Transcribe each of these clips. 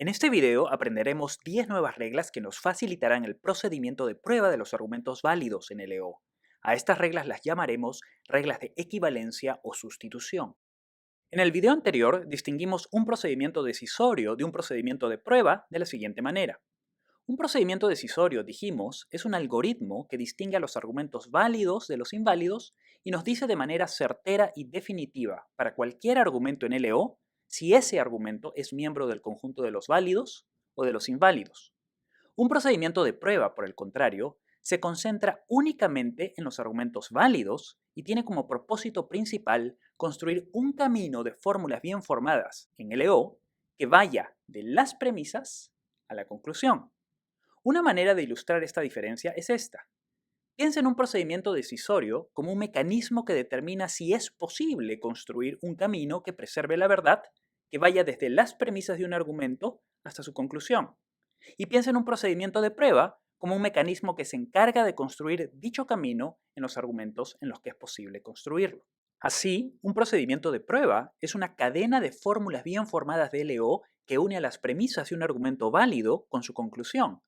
En este video aprenderemos 10 nuevas reglas que nos facilitarán el procedimiento de prueba de los argumentos válidos en LO. A estas reglas las llamaremos reglas de equivalencia o sustitución. En el video anterior distinguimos un procedimiento decisorio de un procedimiento de prueba de la siguiente manera. Un procedimiento decisorio, dijimos, es un algoritmo que distingue a los argumentos válidos de los inválidos y nos dice de manera certera y definitiva para cualquier argumento en LO si ese argumento es miembro del conjunto de los válidos o de los inválidos. Un procedimiento de prueba, por el contrario, se concentra únicamente en los argumentos válidos y tiene como propósito principal construir un camino de fórmulas bien formadas en LO que vaya de las premisas a la conclusión. Una manera de ilustrar esta diferencia es esta. Piensa en un procedimiento decisorio como un mecanismo que determina si es posible construir un camino que preserve la verdad, que vaya desde las premisas de un argumento hasta su conclusión. Y piensa en un procedimiento de prueba como un mecanismo que se encarga de construir dicho camino en los argumentos en los que es posible construirlo. Así, un procedimiento de prueba es una cadena de fórmulas bien formadas de LO que une a las premisas de un argumento válido con su conclusión.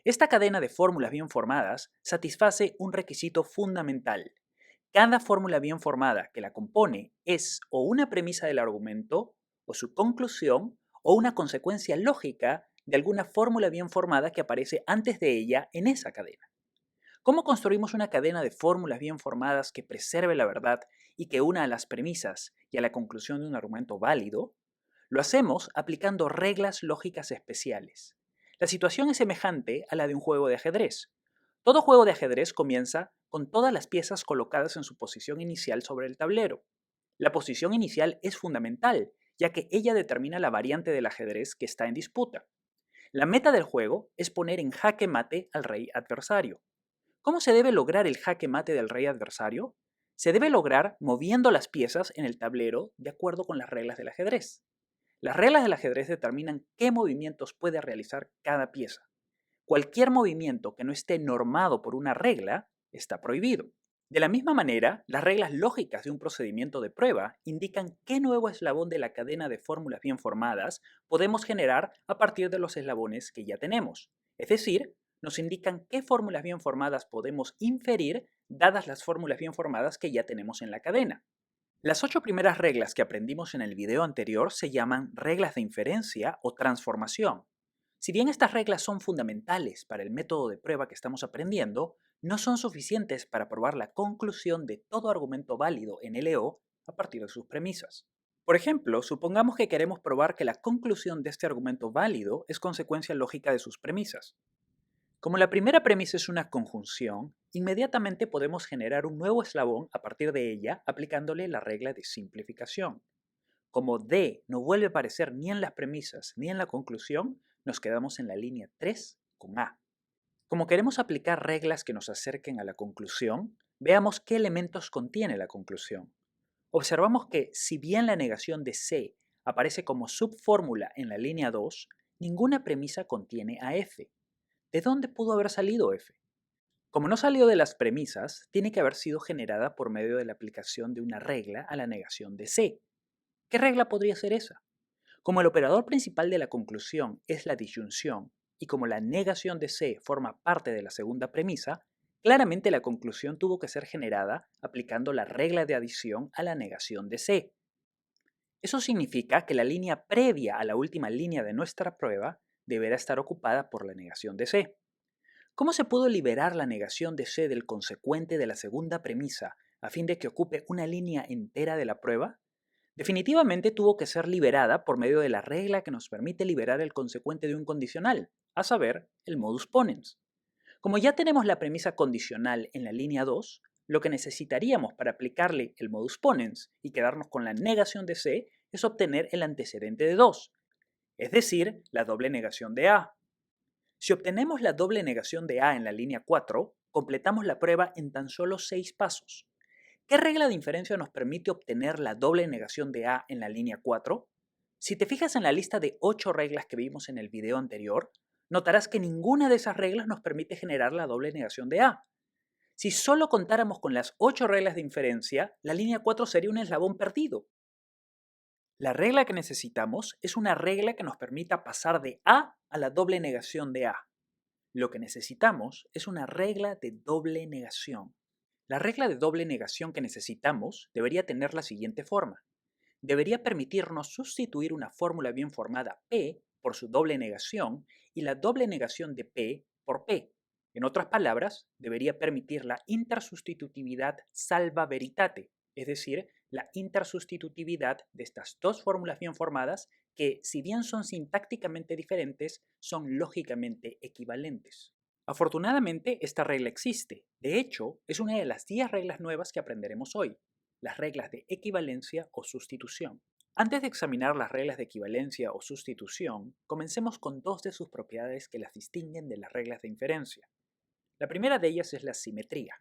Esta cadena de fórmulas bien formadas satisface un requisito fundamental. Cada fórmula bien formada que la compone es o una premisa del argumento, o su conclusión, o una consecuencia lógica de alguna fórmula bien formada que aparece antes de ella en esa cadena. ¿Cómo construimos una cadena de fórmulas bien formadas que preserve la verdad y que una a las premisas y a la conclusión de un argumento válido? Lo hacemos aplicando reglas lógicas especiales. La situación es semejante a la de un juego de ajedrez. Todo juego de ajedrez comienza con todas las piezas colocadas en su posición inicial sobre el tablero. La posición inicial es fundamental, ya que ella determina la variante del ajedrez que está en disputa. La meta del juego es poner en jaque mate al rey adversario. ¿Cómo se debe lograr el jaque mate del rey adversario? Se debe lograr moviendo las piezas en el tablero de acuerdo con las reglas del ajedrez. Las reglas del ajedrez determinan qué movimientos puede realizar cada pieza. Cualquier movimiento que no esté normado por una regla está prohibido. De la misma manera, las reglas lógicas de un procedimiento de prueba indican qué nuevo eslabón de la cadena de fórmulas bien formadas podemos generar a partir de los eslabones que ya tenemos. Es decir, nos indican qué fórmulas bien formadas podemos inferir dadas las fórmulas bien formadas que ya tenemos en la cadena. Las 8 primeras reglas que aprendimos en el video anterior se llaman reglas de inferencia o transformación. Si bien estas reglas son fundamentales para el método de prueba que estamos aprendiendo, no son suficientes para probar la conclusión de todo argumento válido en LO a partir de sus premisas. Por ejemplo, supongamos que queremos probar que la conclusión de este argumento válido es consecuencia lógica de sus premisas. Como la primera premisa es una conjunción, inmediatamente podemos generar un nuevo eslabón a partir de ella aplicándole la regla de simplificación. Como D no vuelve a aparecer ni en las premisas ni en la conclusión, nos quedamos en la línea 3 con A. Como queremos aplicar reglas que nos acerquen a la conclusión, veamos qué elementos contiene la conclusión. Observamos que, si bien la negación de C aparece como subfórmula en la línea 2, ninguna premisa contiene a F. ¿De dónde pudo haber salido F? Como no salió de las premisas, tiene que haber sido generada por medio de la aplicación de una regla a la negación de C. ¿Qué regla podría ser esa? Como el operador principal de la conclusión es la disyunción y como la negación de C forma parte de la segunda premisa, claramente la conclusión tuvo que ser generada aplicando la regla de adición a la negación de C. Eso significa que la línea previa a la última línea de nuestra prueba deberá estar ocupada por la negación de C. ¿Cómo se pudo liberar la negación de C del consecuente de la segunda premisa a fin de que ocupe una línea entera de la prueba? Definitivamente tuvo que ser liberada por medio de la regla que nos permite liberar el consecuente de un condicional, a saber, el modus ponens. Como ya tenemos la premisa condicional en la línea 2, lo que necesitaríamos para aplicarle el modus ponens y quedarnos con la negación de C es obtener el antecedente de 2, es decir, la doble negación de A. Si obtenemos la doble negación de A en la línea 4, completamos la prueba en tan solo 6 pasos. ¿Qué regla de inferencia nos permite obtener la doble negación de A en la línea 4? Si te fijas en la lista de 8 reglas que vimos en el video anterior, notarás que ninguna de esas reglas nos permite generar la doble negación de A. Si solo contáramos con las 8 reglas de inferencia, la línea 4 sería un eslabón perdido. La regla que necesitamos es una regla que nos permita pasar de A a la doble negación de A. Lo que necesitamos es una regla de doble negación. La regla de doble negación que necesitamos debería tener la siguiente forma. Debería permitirnos sustituir una fórmula bien formada P por su doble negación y la doble negación de P por P. En otras palabras, debería permitir la intersustitutividad salva veritate, es decir, la intersustitutividad de estas dos fórmulas bien formadas que, si bien son sintácticamente diferentes, son lógicamente equivalentes. Afortunadamente, esta regla existe. De hecho, es una de las 10 reglas nuevas que aprenderemos hoy, las reglas de equivalencia o sustitución. Antes de examinar las reglas de equivalencia o sustitución, comencemos con dos de sus propiedades que las distinguen de las reglas de inferencia. La primera de ellas es la simetría.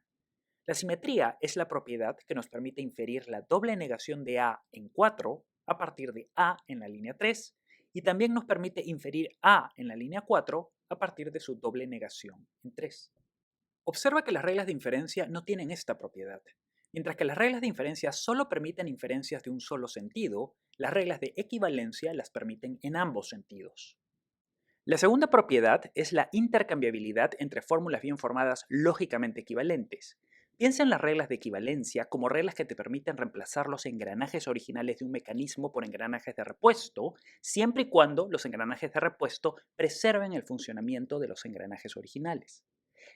La simetría es la propiedad que nos permite inferir la doble negación de A en 4 a partir de A en la línea 3 y también nos permite inferir A en la línea 4 a partir de su doble negación en 3. Observa que las reglas de inferencia no tienen esta propiedad. Mientras que las reglas de inferencia solo permiten inferencias de un solo sentido, las reglas de equivalencia las permiten en ambos sentidos. La segunda propiedad es la intercambiabilidad entre fórmulas bien formadas lógicamente equivalentes. Piensa en las reglas de equivalencia como reglas que te permiten reemplazar los engranajes originales de un mecanismo por engranajes de repuesto, siempre y cuando los engranajes de repuesto preserven el funcionamiento de los engranajes originales.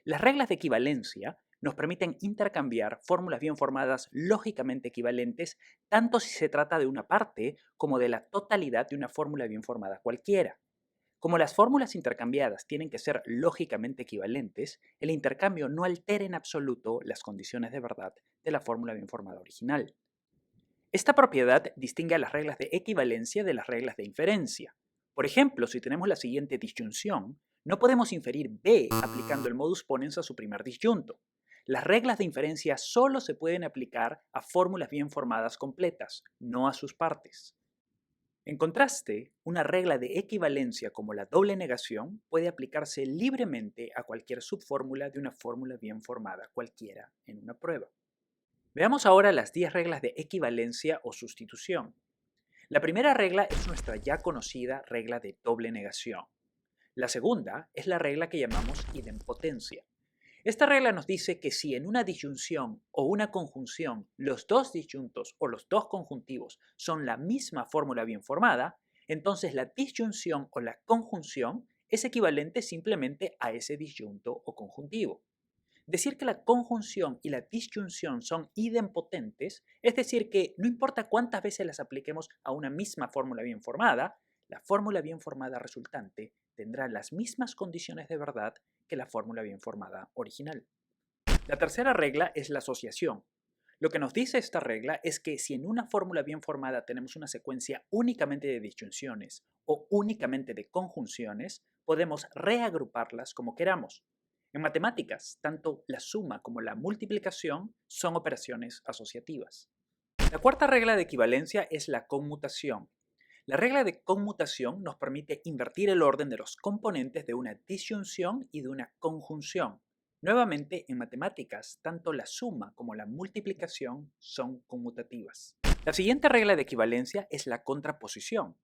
Las reglas de equivalencia nos permiten intercambiar fórmulas bien formadas lógicamente equivalentes tanto si se trata de una parte como de la totalidad de una fórmula bien formada cualquiera. Como las fórmulas intercambiadas tienen que ser lógicamente equivalentes, el intercambio no altera en absoluto las condiciones de verdad de la fórmula bien formada original. Esta propiedad distingue a las reglas de equivalencia de las reglas de inferencia. Por ejemplo, si tenemos la siguiente disyunción, no podemos inferir B aplicando el modus ponens a su primer disyunto. Las reglas de inferencia solo se pueden aplicar a fórmulas bien formadas completas, no a sus partes. En contraste, una regla de equivalencia como la doble negación puede aplicarse libremente a cualquier subfórmula de una fórmula bien formada cualquiera en una prueba. Veamos ahora las 10 reglas de equivalencia o sustitución. La primera regla es nuestra ya conocida regla de doble negación. La segunda es la regla que llamamos idempotencia. Esta regla nos dice que si en una disyunción o una conjunción los dos disyuntos o los dos conjuntivos son la misma fórmula bien formada, entonces la disyunción o la conjunción es equivalente simplemente a ese disyunto o conjuntivo. Decir que la conjunción y la disyunción son idempotentes, es decir que no importa cuántas veces las apliquemos a una misma fórmula bien formada, la fórmula bien formada resultante tendrá las mismas condiciones de verdad que la fórmula bien formada original. La tercera regla es la asociación. Lo que nos dice esta regla es que si en una fórmula bien formada tenemos una secuencia únicamente de disyunciones o únicamente de conjunciones, podemos reagruparlas como queramos. En matemáticas, tanto la suma como la multiplicación son operaciones asociativas. La cuarta regla de equivalencia es la conmutación. La regla de conmutación nos permite invertir el orden de los componentes de una disyunción y de una conjunción. Nuevamente, en matemáticas, tanto la suma como la multiplicación son conmutativas. La siguiente regla de equivalencia es la contraposición.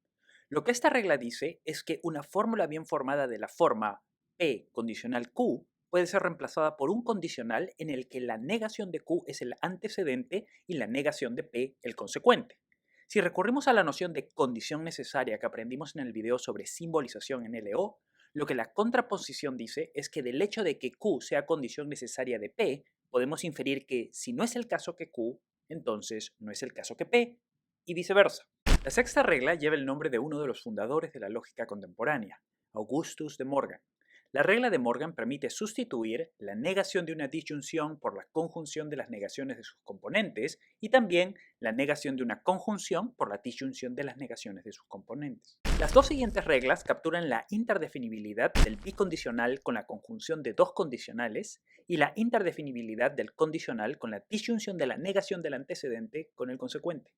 Lo que esta regla dice es que una fórmula bien formada de la forma P condicional Q puede ser reemplazada por un condicional en el que la negación de Q es el antecedente y la negación de P el consecuente. Si recurrimos a la noción de condición necesaria que aprendimos en el video sobre simbolización en LO, lo que la contraposición dice es que del hecho de que Q sea condición necesaria de P, podemos inferir que si no es el caso que Q, entonces no es el caso que P, y viceversa. La sexta regla lleva el nombre de uno de los fundadores de la lógica contemporánea, Augustus de Morgan. La regla de Morgan permite sustituir la negación de una disyunción por la conjunción de las negaciones de sus componentes y también la negación de una conjunción por la disyunción de las negaciones de sus componentes. Las dos siguientes reglas capturan la interdefinibilidad del bicondicional con la conjunción de dos condicionales y la interdefinibilidad del condicional con la disyunción de la negación del antecedente con el consecuente.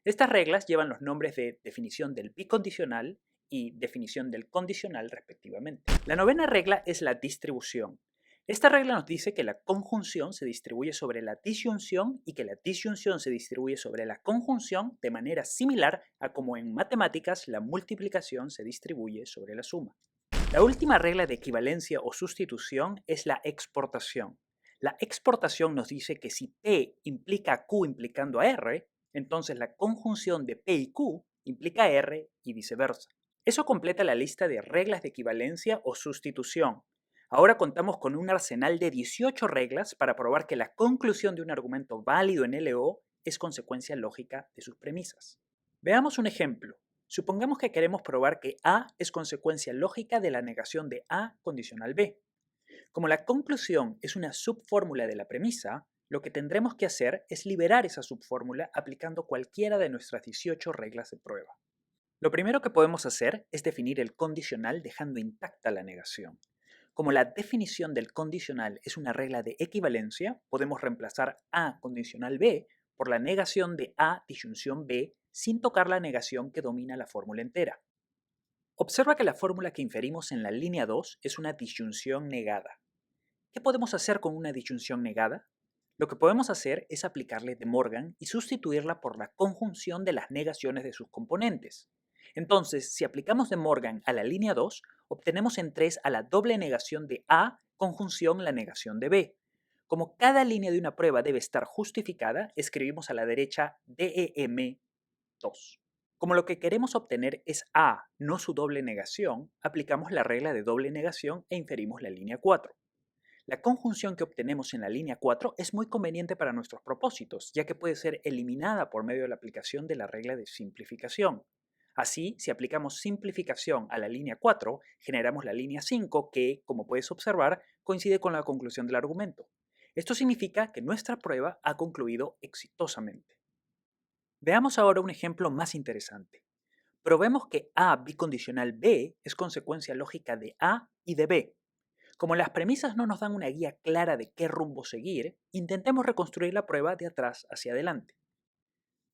Estas reglas llevan los nombres de definición del bicondicional y definición del condicional respectivamente. La novena regla es la distribución. Esta regla nos dice que la conjunción se distribuye sobre la disyunción y que la disyunción se distribuye sobre la conjunción de manera similar a como en matemáticas la multiplicación se distribuye sobre la suma. La última regla de equivalencia o sustitución es la exportación. La exportación nos dice que si P implica a Q implicando a R, entonces la conjunción de P y Q implica a R y viceversa. Eso completa la lista de reglas de equivalencia o sustitución. Ahora contamos con un arsenal de 18 reglas para probar que la conclusión de un argumento válido en LO es consecuencia lógica de sus premisas. Veamos un ejemplo. Supongamos que queremos probar que A es consecuencia lógica de la negación de A condicional B. Como la conclusión es una subfórmula de la premisa, lo que tendremos que hacer es liberar esa subfórmula aplicando cualquiera de nuestras 18 reglas de prueba. Lo primero que podemos hacer es definir el condicional dejando intacta la negación. Como la definición del condicional es una regla de equivalencia, podemos reemplazar A condicional B por la negación de A disyunción B sin tocar la negación que domina la fórmula entera. Observa que la fórmula que inferimos en la línea 2 es una disyunción negada. ¿Qué podemos hacer con una disyunción negada? Lo que podemos hacer es aplicarle De Morgan y sustituirla por la conjunción de las negaciones de sus componentes. Entonces, si aplicamos De Morgan a la línea 2, obtenemos en 3 a la doble negación de A conjunción la negación de B. Como cada línea de una prueba debe estar justificada, escribimos a la derecha DEM 2. Como lo que queremos obtener es A, no su doble negación, aplicamos la regla de doble negación e inferimos la línea 4. La conjunción que obtenemos en la línea 4 es muy conveniente para nuestros propósitos, ya que puede ser eliminada por medio de la aplicación de la regla de simplificación. Así, si aplicamos simplificación a la línea 4, generamos la línea 5 que, como puedes observar, coincide con la conclusión del argumento. Esto significa que nuestra prueba ha concluido exitosamente. Veamos ahora un ejemplo más interesante. Probemos que A bicondicional B es consecuencia lógica de A y de B. Como las premisas no nos dan una guía clara de qué rumbo seguir, intentemos reconstruir la prueba de atrás hacia adelante.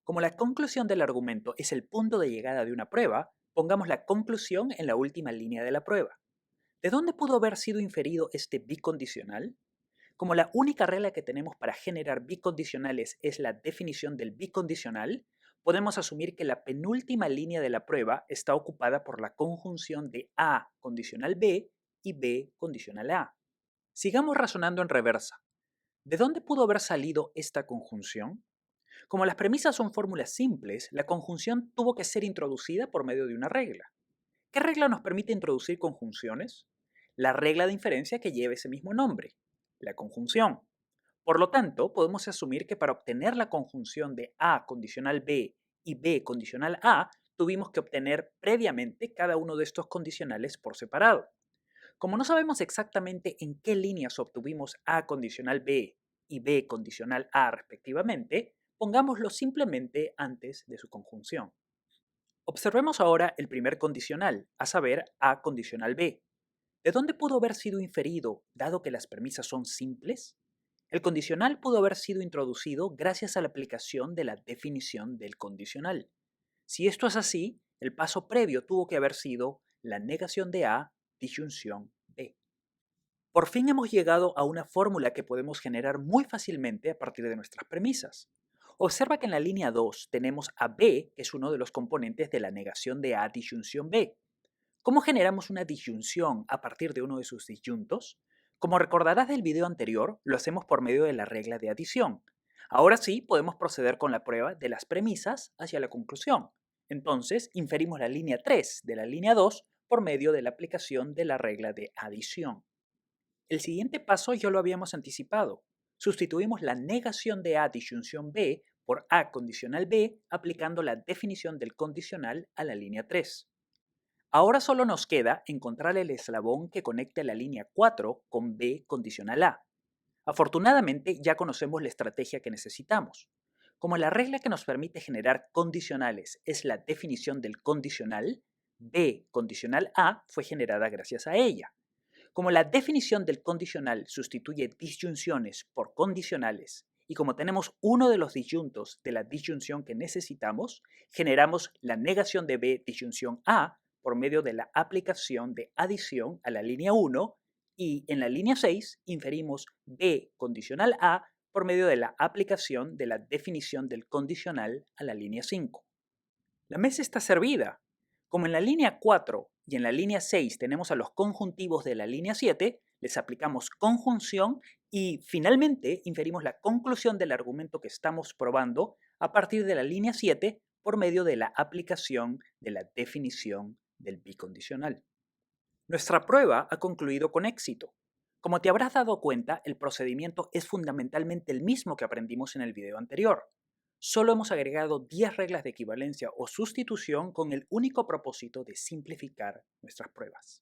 Como la conclusión del argumento es el punto de llegada de una prueba, pongamos la conclusión en la última línea de la prueba. ¿De dónde pudo haber sido inferido este bicondicional? Como la única regla que tenemos para generar bicondicionales es la definición del bicondicional, podemos asumir que la penúltima línea de la prueba está ocupada por la conjunción de A condicional B y B condicional A. Sigamos razonando en reversa. ¿De dónde pudo haber salido esta conjunción? Como las premisas son fórmulas simples, la conjunción tuvo que ser introducida por medio de una regla. ¿Qué regla nos permite introducir conjunciones? La regla de inferencia que lleva ese mismo nombre, la conjunción. Por lo tanto, podemos asumir que para obtener la conjunción de A condicional B y B condicional A, tuvimos que obtener previamente cada uno de estos condicionales por separado. Como no sabemos exactamente en qué líneas obtuvimos A condicional B y B condicional A respectivamente, pongámoslo simplemente antes de su conjunción. Observemos ahora el primer condicional, a saber A condicional B. ¿De dónde pudo haber sido inferido, dado que las premisas son simples? El condicional pudo haber sido introducido gracias a la aplicación de la definición del condicional. Si esto es así, el paso previo tuvo que haber sido la negación de A disyunción B. Por fin hemos llegado a una fórmula que podemos generar muy fácilmente a partir de nuestras premisas. Observa que en la línea 2 tenemos a B, que es uno de los componentes de la negación de A disyunción B. ¿Cómo generamos una disyunción a partir de uno de sus disyuntos? Como recordarás del video anterior, lo hacemos por medio de la regla de adición. Ahora sí, podemos proceder con la prueba de las premisas hacia la conclusión. Entonces, inferimos la línea 3 de la línea 2 por medio de la aplicación de la regla de adición. El siguiente paso ya lo habíamos anticipado. Sustituimos la negación de A disyunción B por A condicional B aplicando la definición del condicional a la línea 3. Ahora solo nos queda encontrar el eslabón que conecte la línea 4 con B condicional A. Afortunadamente ya conocemos la estrategia que necesitamos. Como la regla que nos permite generar condicionales es la definición del condicional, B condicional A fue generada gracias a ella. Como la definición del condicional sustituye disyunciones por condicionales y como tenemos uno de los disyuntos de la disyunción que necesitamos, generamos la negación de B disyunción A por medio de la aplicación de adición a la línea 1 Y en la línea 6 inferimos B condicional A por medio de la aplicación de la definición del condicional a la línea 5. La mesa está servida. Como en la línea 4 y en la línea 6 tenemos a los conjuntivos de la línea 7, les aplicamos conjunción y finalmente inferimos la conclusión del argumento que estamos probando a partir de la línea 7 por medio de la aplicación de la definición del bicondicional. Nuestra prueba ha concluido con éxito. Como te habrás dado cuenta, el procedimiento es fundamentalmente el mismo que aprendimos en el video anterior. Solo hemos agregado 10 reglas de equivalencia o sustitución con el único propósito de simplificar nuestras pruebas.